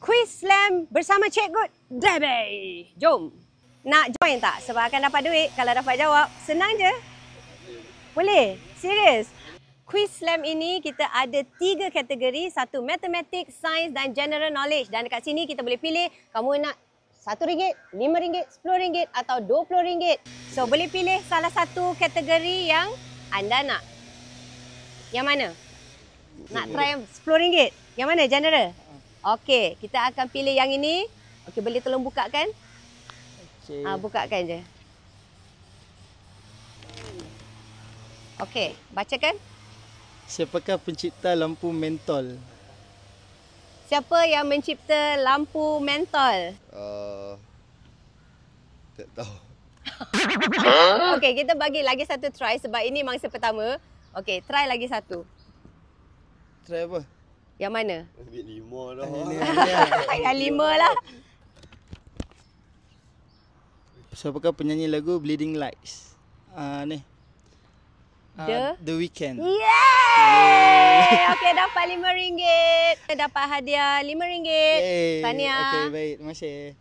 Quiz Slam bersama Cikgu Debbie. Jom. Nak join tak? Sebab akan dapat duit kalau dapat jawab. Senang je. Boleh? Serius? Quiz Slam ini kita ada 3 kategori. Satu matematik, sains dan general knowledge. Dan dekat sini kita boleh pilih kamu nak RM1, RM5, RM10 atau RM20. So boleh pilih salah satu kategori yang anda nak. Yang mana? Nak try RM10? Yang mana? General? Okey, kita akan pilih yang ini. Okey, boleh tolong bukakan? Okay. Bukakan je. Okey, bacakan. Siapakah pencipta lampu mentol? Siapa yang mencipta lampu mentol? Tak tahu. Okey, kita bagi lagi satu try sebab ini mangsa pertama. Okey, try lagi satu. Try apa? Yang mana? Ambil 5 dah. Yang 5 lah. Siapakah penyanyi lagu Bleeding Lights? Ni. The Weeknd. Yeay! Okey, dapat RM5. Dapat hadiah RM5. Tahniah. Okey, baik. Terima kasih.